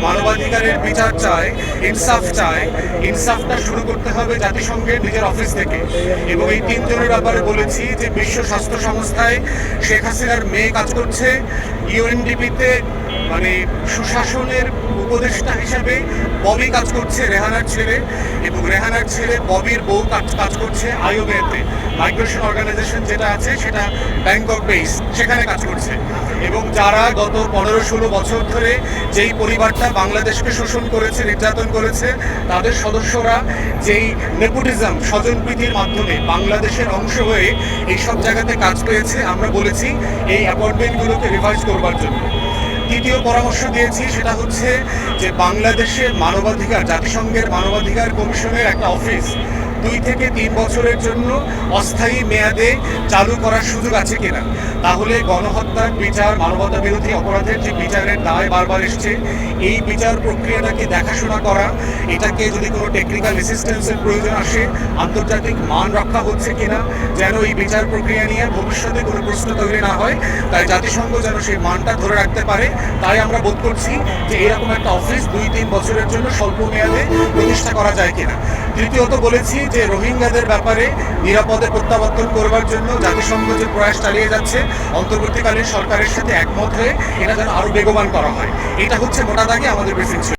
মানবাধিকারের বিচার চায়, ইনসাফ চায়, ইনসাফটা শুরু করতে হবে জাতিসংঘের নিজের অফিস থেকে। এবং এই তিনজনের ব্যাপারে বলেছি যে বিশ্ব স্বাস্থ্য সংস্থায় শেখ হাসিনার মেয়ে কাজ করছে, ইউএনডিপিতে মানে সুশাসনের উপদেষ্টা হিসেবে ববি কাজ করছে, রেহানার ছেলে, এবং রেহানার ছেলে ববির বউ কাজ করছে আইওএতে, মাইগ্রেশন অর্গানাইজেশন যেটা আছে সেটা ব্যাংকক বেস, সেখানে কাজ করছে। এবং যারা গত 15-16 বছর ধরে যেই পরিবারটা বাংলাদেশকে শোষণ করেছে, নির্যাতন করেছে, তাদের সদস্যরা যেই নেপোটিজম, স্বজনপ্রীতির মাধ্যমে বাংলাদেশের অংশ হয়ে এইসব জায়গাতে কাজ পেয়েছে, আমরা বলেছি এই অ্যাপয়েন্টমেন্টগুলোকে রিভাইজ করবার জন্য। তৃতীয় পরামর্শ দিয়েছি সেটা হচ্ছে যে বাংলাদেশের মানবাধিকার, জাতিসংঘের মানবাধিকার কমিশনের একটা অফিস 2 থেকে 3 বছরের জন্য অস্থায়ী মেয়াদে চালু করার সুযোগ আছে কিনা। তাহলে গণহত্যার বিচার, মানবতা বিরোধী অপরাধের যে বিচারের দায় বারবার এসছে, এই বিচার প্রক্রিয়াটাকে দেখাশোনা করা, এটাকে যদি কোনো টেকনিক্যাল অ্যাসিস্ট্যান্সের প্রয়োজন আসে, আন্তর্জাতিক মান রক্ষা হচ্ছে কিনা, যেন এই বিচার প্রক্রিয়া নিয়ে ভবিষ্যতে কোনো প্রশ্ন তৈরি না হয়, তাই জাতিসংঘ যেন সেই মানটা ধরে রাখতে পারে, তাই আমরা বোধ করছি যে এরকম একটা অফিস 2-3 বছরের জন্য স্বল্প মেয়াদে প্রতিষ্ঠা করা যায় কিনা। তৃতীয়ত বলেছি যে রোহিঙ্গাদের ব্যাপারে নিরাপদে প্রত্যাবর্তন করবার জন্য জাতিসংঘ যে প্রয়াস চালিয়ে যাচ্ছে, অন্তর্বর্তীকালীন সরকারের সাথে একমত হয়ে এটা যেন আরও বেগবান করা হয়। এটা হচ্ছে মোটা দাগে আমাদের ব্রিফিং ছিল।